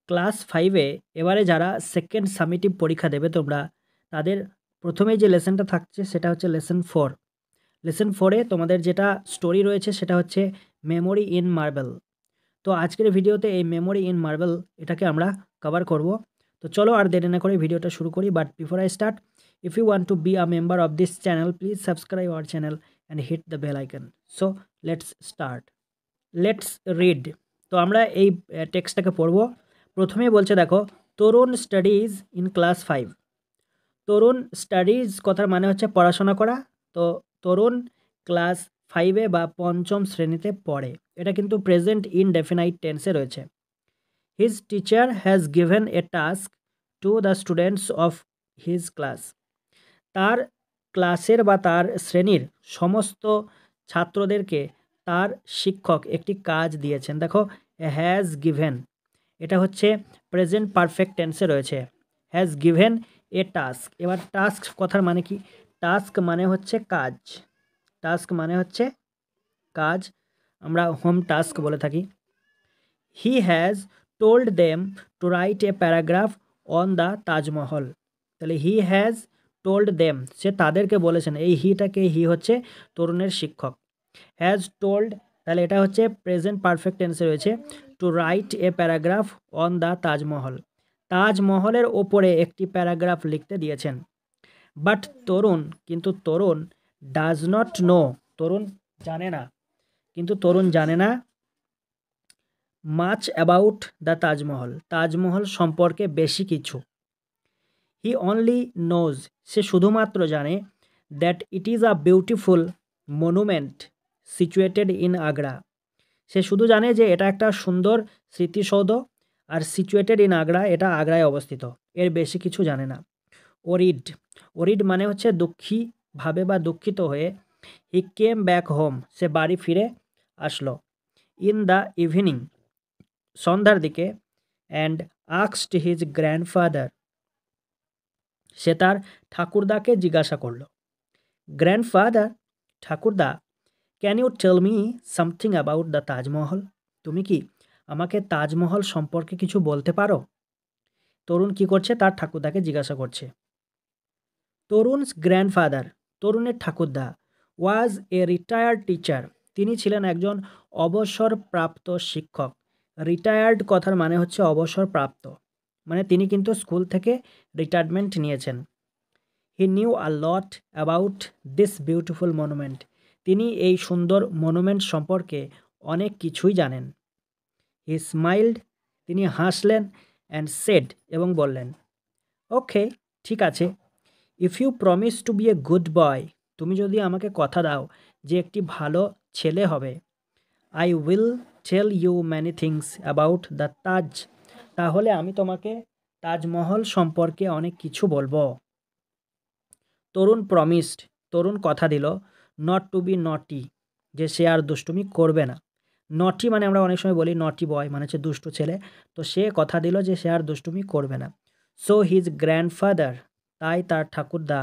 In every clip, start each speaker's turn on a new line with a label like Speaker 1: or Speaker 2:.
Speaker 1: Class 5-এ এবারে যারা second summative পরীক্ষা দেবে তোমরা, তাদের প্রথমেই যে লেসনটা থাকছে সেটা হচ্ছে লেসন 4। লেসন 4-এ তোমাদের যেটা স্টোরি রয়েছে সেটা হচ্ছে মেমোরি ইন মার্বেল। তো আজকের ভিডিওতে এই মেমোরি ইন মার্বেল এটাকে আমরা কভার করব। তো চলো আর দেরি না করে ভিডিওটা শুরু করি। But before I start, if you want to be a member of this channel, please subscribe our channel and hit the bell icon. So let's start, let's read. তো আমরা এই টেক্সটটাকে পড়ব। প্রথমেই বলছে দেখো, Tarun studies in class 5। Tarun studies কথার মানে হচ্ছে পড়াশোনা করা। তো তরুণ ক্লাস 5-এ বা পঞ্চম শ্রেণীতে পড়ে। এটা কিন্তু প্রেজেন্ট ইনডেফিনাইট টেন্সে রয়েছে। His teacher has given a task to the students of his class. তার ক্লাসের বা তার শ্রেণীর সমস্ত ছাত্রদেরকে তার শিক্ষক একটি কাজ দিয়েছেন। দেখো, হ্যাজ গিভেন এটা হচ্ছে প্রেজেন্ট পারফেক্ট টেন্সে রয়েছে। Has given a task. এবার টাস্ক কথার মানে কি? টাস্ক মানে হচ্ছে কাজ। টাস্ক মানে হচ্ছে কাজ, আমরা হোম টাস্ক বলে থাকি। He has told them to write a paragraph on the Taj Mahal. তাহলে হি হ্যাজ টোল্ড দেম, সে তাদেরকে বলেছেন। এই হিটাকে, হি হচ্ছে তরুণের শিক্ষক। হ্যাজ টোল্ড, তাহলে এটা হচ্ছে প্রেজেন্ট পারফেক্ট টেন্সে রয়েছে। To write a paragraph on the Taj Mahal, তাজমহলের ওপরে একটি প্যারাগ্রাফ লিখতে দিয়েছেন। বাট তরুণ, কিন্তু Tarun does not know, Tarun জানে না, কিন্তু তরুণ জানে না much about the Taj Mahal, Taj Mahal সম্পর্কে বেশি কিছু। হি অনলি নোজ, সে শুধুমাত্র জানে that it is a beautiful monument situated in Agra. সে শুধু জানে যে এটা একটা সুন্দর স্মৃতিসৌধ, আর সিচুয়েটেড ইন আগ্রা, এটা আগ্রায় অবস্থিত। এর বেশি কিছু জানে না। ওরিড, ওরিড মানে হচ্ছে দুঃখী ভাবে বা দুঃখিত হয়ে। হি কেম ব্যাক হোম, সে বাড়ি ফিরে আসলো। ইন দ্য ইভিনিং, সন্ধ্যার দিকে। অ্যান্ড আস্কড হিজ গ্র্যান্ডফাদার, সে তার ঠাকুরদাকে জিজ্ঞাসা করলো। গ্র্যান্ডফাদার, ঠাকুরদা, can you tell me something about the Taj Mahal? তুমি কি আমাকে তাজমহল সম্পর্কে কিছু বলতে পারো? তরুণ কি করছে? তার ঠাকুরদাকে জিজ্ঞাসা করছে। তরুণস গ্র্যান্ডফাদার, তরুণের ঠাকুরদা, ওয়াজ এ রিটায়ার্ড টিচার, তিনি ছিলেন একজন অবসরপ্রাপ্ত শিক্ষক। রিটায়ার্ড কথার মানে হচ্ছে অবসরপ্রাপ্ত, মানে তিনি কিন্তু স্কুল থেকে রিটায়ারমেন্ট নিয়েছেন। He knew a lot about this beautiful monument, তিনি এই সুন্দর মনুমেন্ট সম্পর্কে অনেক কিছুই জানেন। হি স্মাইল্ড, তিনি হাসলেন। অ্যান্ড সেড, এবং বললেন, ওকে, ঠিক আছে। If you promise to be a good boy, তুমি যদি আমাকে কথা দাও যে একটি ভালো ছেলে হবে, I will tell you many things about the Taj, তাহলে আমি তোমাকে তাজমহল সম্পর্কে অনেক কিছু বলবো। তরুণ প্রমিসড, তরুণ কথা দিল। নট টু বি নটি, যে সে আর দুষ্টুমি করবে না। নটি মানে আমরা অনেক সময় বলি নটি বয়, মানে হচ্ছে দুষ্টু ছেলে। তো সে কথা দিল যে সে আর দুষ্টুমি করবে না। সো হিজ গ্র্যান্ডফাদার, তাই তার ঠাকুরদা,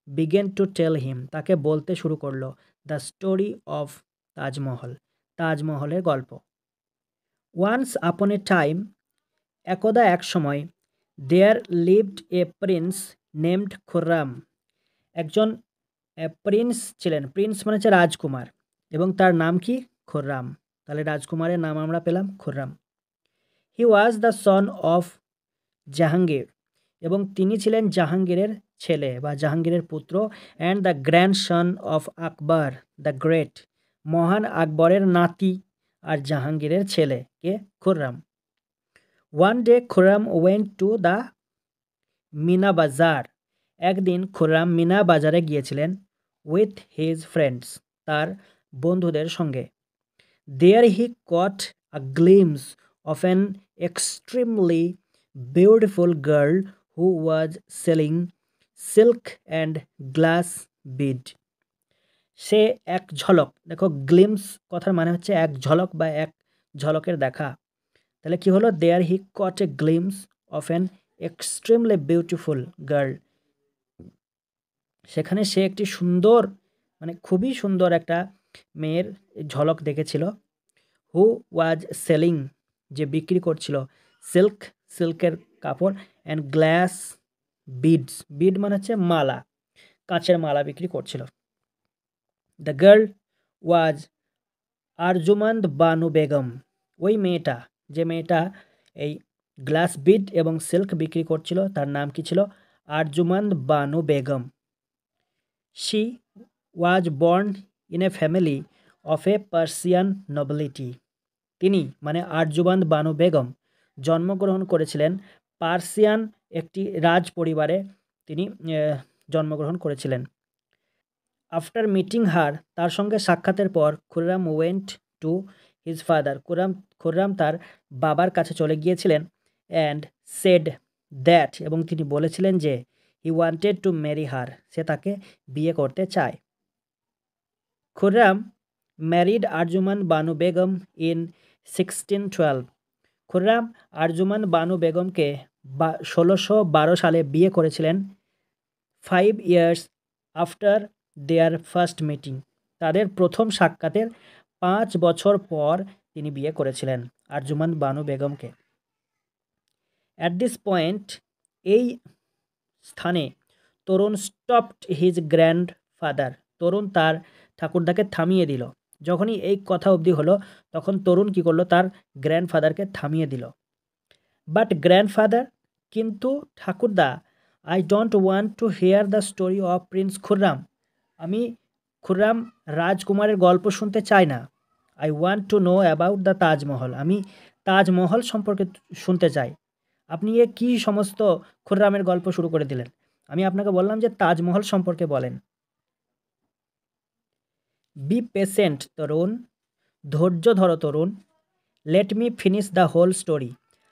Speaker 1: বিগেন টু টেল হিম, তাকে বলতে শুরু করলো দ্য স্টোরি অফ তাজমহল, তাজমহলের গল্প। ওয়ান্স আপন এ টাইম, একদা এক সময়, there lived a prince named Khurram, একজন প্রিন্স ছিলেন। প্রিন্স মানে হচ্ছে রাজকুমার, এবং তার নাম কি? খুররাম। তাহলে রাজকুমারের নাম আমরা পেলাম Khurram. He was the son of Jahangir, এবং তিনি ছিলেন জাহাঙ্গীরের ছেলে বা জাহাঙ্গীরের পুত্র। And the grandson of Akbar the great, মহান আকবরের নাতি আর জাহাঙ্গীরের ছেলে কে? Khurram. One day Khurram went to the Meena Bazaar, একদিন খুররাম মিনা বাজারে গিয়েছিলেন। উইথ হিজ ফ্রেন্ডস, তার বন্ধুদের সঙ্গে। There he caught a glimpse of an extremely beautiful girl who was selling silk and glass bead. সে এক ঝলক, দেখো গ্লিমস কথার মানে হচ্ছে এক ঝলক বা এক ঝলকের দেখা। তাহলে কি হলো? There he caught a glimpse of an extremely beautiful girl, সেখানে সে একটি সুন্দর, মানে খুবই সুন্দর একটা মেয়ের ঝলক দেখেছিল। হু ওয়াজ সেলিং, যে বিক্রি করছিল। সিল্ক, সিল্কের কাপড়, অ্যান্ড গ্লাস বিডস, বিড মানে হচ্ছে মালা, কাঁচের মালা বিক্রি করছিল। The girl was Arjumand Banu Begum. ওই মেয়েটা, যে মেয়েটা এই গ্লাস বিড এবং সিল্ক বিক্রি করছিল, তার নাম কি ছিল? Arjumand Banu Begum. She was born in a family of A Persian nobility. তিনি মানে আরজুমান্দ বানু বেগম জন্মগ্রহণ করেছিলেন পার্সিয়ান একটি রাজ পরিবারে, তিনি জন্মগ্রহণ করেছিলেন। আফটার মিটিং হার, তার সঙ্গে সাক্ষাতের পর, Khurram went to his father, Khurram তার বাবার কাছে চলে গিয়েছিলেন, অ্যান্ড সেড দ্যাট, এবং তিনি বলেছিলেন যে he wanted to marry her, সে তাকে বিয়ে করতে চায়। Khurram married Arjuman Banu Begum in 1612। খুররাম আরজুমান বানু বেগমকে 1612 সালে বিয়ে করেছিলেন। 5 years after their first meeting, তাদের প্রথম সাক্ষাতের 5 বছর পর তিনি বিয়ে করেছিলেন আরজুমান বানু বেগমকে। অ্যাট দিস পয়েন্ট, এই স্থানে তরুণ স্টপড হিজ গ্র্যান্ডফাদার, তরুণ তার ঠাকুরদাকে থামিয়ে দিল। যখনই এই কথা অবধি হলো, তখন তরুণ কি করলো? তার গ্র্যান্ডফাদারকে থামিয়ে দিল। বাট গ্র্যান্ডফাদার, কিন্তু ঠাকুরদা, I don't want to here the story of Prince Khurram, আমি খুররাম রাজকুমারের গল্প শুনতে চাই না। I want to know about the Taj Mahal, আমি তাজমহল সম্পর্কে শুনতে চাই। আপনি এ কী সমস্ত খুররামের গল্প শুরু করে দিলেন? আমি আপনাকে বললাম যে তাজমহল সম্পর্কে বলেন। বি পেশেন্ট তরুণ, ধৈর্য ধরো Tarun. Let me finish the whole story,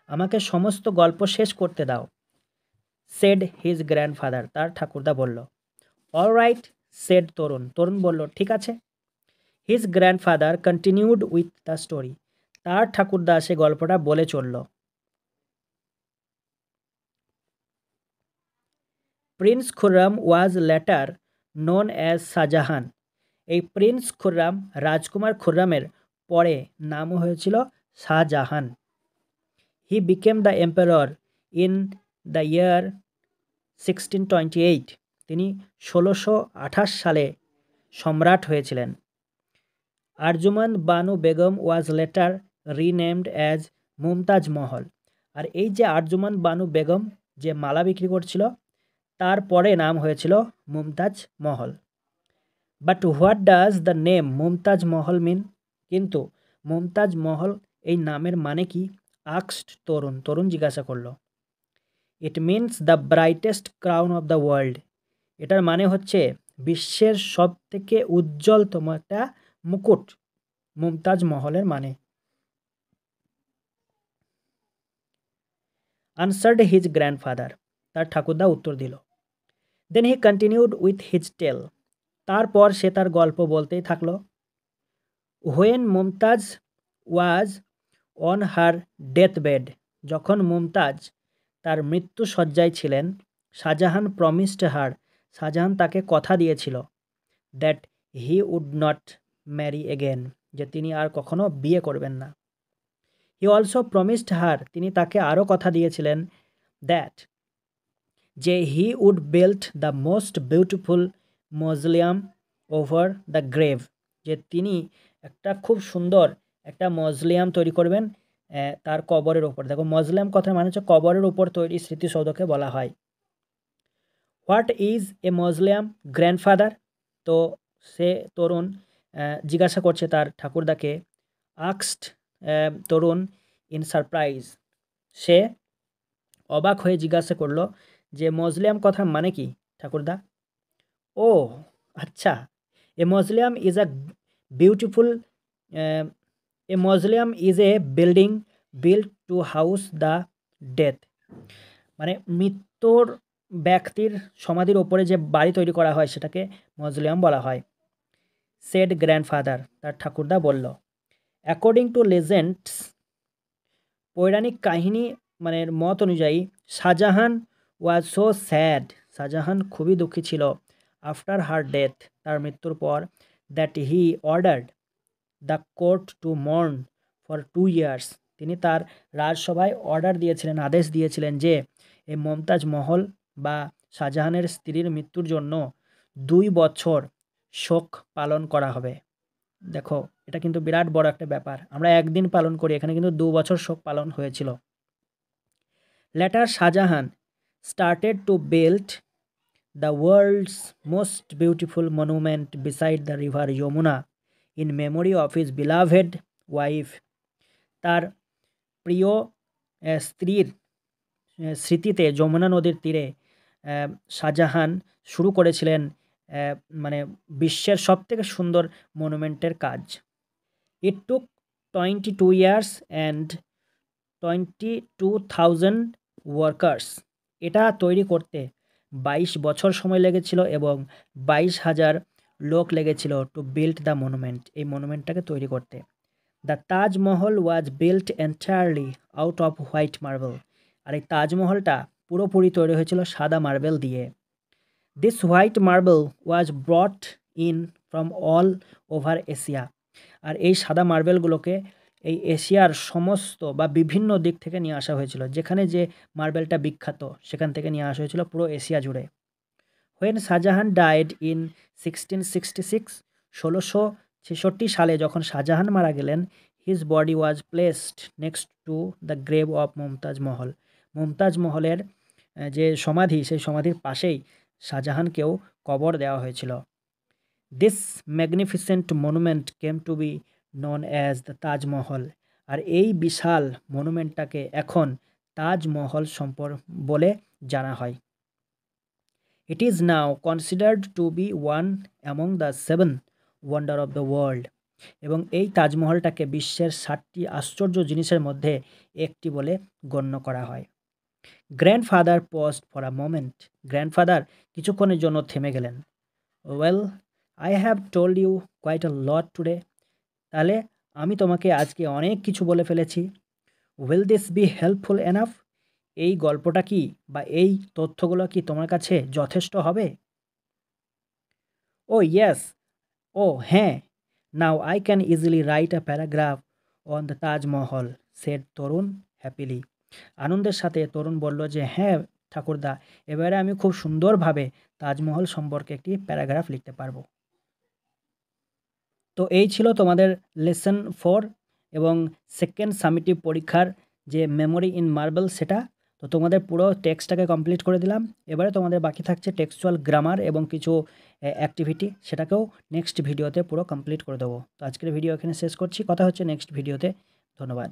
Speaker 1: আমাকে সমস্ত গল্প শেষ করতে দাও। সেড হিজ গ্র্যান্ডফাদার, তার ঠাকুরদা বলল। অল রাইট সেড তরুণ, তরুণ বলল ঠিক আছে। His grandfather continued with the story, তার ঠাকুরদা সে গল্পটা বলে চলল। প্রিন্স খুররাম ওয়াজ লেটার নোন অ্যাজ শাহজাহান, এই প্রিন্স খুররাম, রাজকুমার খুররামের পরে নাম হয়েছিল Shahjahan. He became the emperor in the year 1628, তিনি 1628 সালে সম্রাট হয়েছিলেন। আরজুমান বানু বেগম ওয়াজ লেটার রিনেমড অ্যাজ মুমতাজ মহল, আর এই যে আরজুমান বানু বেগম যে মালা বিক্রি করছিল, তারপরে নাম হয়েছিল মুমতাজ মহল। But what does the name Mumtaz মহল মিন, কিন্তু মুমতাজ মহল এই নামের মানে কি? আক্সড তরুণ, তরুণ জিজ্ঞাসা করল। It means the brightest crown of the world, এটার মানে হচ্ছে বিশ্বের সব থেকে উজ্জ্বলতম একটা মুকুট, মুমতাজ মহলের মানে। আনসার্ড হিজ গ্র্যান্ডফাদার, তার ঠাকুরদা উত্তর দিল। দেন হি কন্টিনিউড উইথ হিজ টেল, তারপর সে তার গল্প বলতেই থাকলো। When Mumtaz was on her death bed, যখন মুমতাজ তার মৃত্যু শয্যায় ছিলেন, শাহজাহান প্রমিসড হার, শাহজাহান তাকে কথা দিয়েছিল, that he would not marry again, যে তিনি আর কখনো বিয়ে করবেন না। হি অলসো প্রমিসড হার, তিনি তাকে আরও কথা দিয়েছিলেন, দ্যাট যে he would build the most beautiful mausoleum over the grave, যে তিনি একটা খুব সুন্দর একটা মজলিয়াম তৈরি করবেন তার কবরের ওপর। দেখো মজলিয়াম কথার মানে হচ্ছে কবরের ওপর তৈরি স্মৃতিসৌধকে বলা হয়। হোয়াট ইজ এ মজলিয়াম গ্র্যান্ডফাদার, তো সে তরুণ জিজ্ঞাসা করছে তার ঠাকুরদাকে। আক্সড তরুণ ইন সারপ্রাইজ, সে অবাক হয়ে জিজ্ঞাসা করলো যে মজলিয়াম কথার মানে কি ঠাকুরদা? ও আচ্ছা, a mausoleum is a beautiful, a mausoleum is a building build to house the death, মানে মৃত্যুর ব্যক্তির সমাধির ওপরে যে বাড়ি তৈরি করা হয় সেটাকে মজলিয়াম বলা হয়। সেড গ্র্যান্ডফাদার, তার ঠাকুরদা বলল। অ্যাকর্ডিং টু লেজেন্ডস, পৌরাণিক কাহিনী মানে মত অনুযায়ী, Shahjahan was so sad, Shahjahan খুবই দুঃখী ছিল, আফটার হার ডেথ, তার মৃত্যুর পর, that he ordered the court two mourn for 2 years, তিনি তার রাজসভায় অর্ডার দিয়েছিলেন, আদেশ দিয়েছিলেন যে এই মমতাজ মহল বা শাহজাহানের স্ত্রীর মৃত্যুর জন্য 2 বছর শোক পালন করা হবে। দেখো এটা কিন্তু বিরাট বড় একটা ব্যাপার, আমরা একদিন পালন করি, এখানে কিন্তু 2 বছর শোক পালন হয়েছিল। Letter Shahjahan started to build the world's most beautiful monument beside the river Yamuna in memory of his beloved wife. তার প্রিয় স্ত্রীর স্মৃতিতে যমুনা নদীর তীরে শাহজাহান শুরু করেছিলেন মানে বিশ্বের সবথেকে সুন্দর মনুমেন্টের কাজ। ইট টুক 22 years and 22,000 ওয়ার্কার্স। এটা তৈরি করতে 22 বছর সময় লেগেছিল এবং 22,000 লোক লেগেছিল টু বিল্ড দ্য মনুমেন্ট, এই মনুমেন্টটাকে তৈরি করতে। The Taj Mahal was built entirely out of white marble. আর এই তাজমহলটা পুরোপুরি তৈরি হয়েছিল সাদা মার্বেল দিয়ে। This white marble was brought in from all over Asia. আর এই সাদা মার্বেলগুলোকে এই এশিয়ার সমস্ত বা বিভিন্ন দিক থেকে নিয়ে আসা হয়েছিল, যেখানে যে মার্বেলটা বিখ্যাত সেখান থেকে নিয়ে আসা হয়েছিল পুরো এশিয়া জুড়ে। হোয়েন শাহজাহান ডায়েড ইন 1666, 1666 সালে যখন শাহজাহান মারা গেলেন, his body was placed next to the grave of Mumtaz মহল। মুমতাজ মহলের যে সমাধি, সেই সমাধির পাশেই শাহজাহানকেও কবর দেওয়া হয়েছিল। This magnificent monument came to be known as the Taj Mahal. আর এই বিশাল মনুমেন্টটাকে এখন তাজমহল বলে জানা হয়। It is now considered to be one among the 7 wonder of the world. এবং এই তাজমহলটাকে বিশ্বের 7টি আশ্চর্য জিনিসের মধ্যে একটি বলে গণ্য করা হয়। Grandfather paused for a moment. Grandfather কিছুক্ষণের জন্য থেমে গেলেন। Well, I have told you quite a lot today. তাহলে আমি তোমাকে আজকে অনেক কিছু বলে ফেলেছি। Will this be helpful enough? এই গল্পটা কি বা এই তথ্যগুলো কি তোমার কাছে যথেষ্ট হবে? ও ইয়েস, ও হ্যাঁ, now I can easily write a paragraph on the Taj Mahal, said Tarun happily. আনন্দের সাথে তরুণ বলল যে হ্যাঁ ঠাকুরদা, এবারে আমি খুব সুন্দরভাবে তাজমহল সম্পর্কে একটি প্যারাগ্রাফ লিখতে পারবো। তো এই ছিল তোমাদের লেসন 4 এবং সেকেন্ড সামেটিভ পরীক্ষার যে মেমোরি ইন মার্বেল সেটা। তো তোমাদের পুরো টেক্সটটাকে কমপ্লিট করে দিলাম। এবারে তোমাদের বাকি থাকছে টেক্সচুয়াল গ্রামার এবং কিছু অ্যাক্টিভিটি, সেটাকেও নেক্সট ভিডিওতে পুরো কমপ্লিট করে দেবো। তো আজকের ভিডিও এখানে শেষ করছি, কথা হচ্ছে নেক্সট ভিডিওতে। ধন্যবাদ।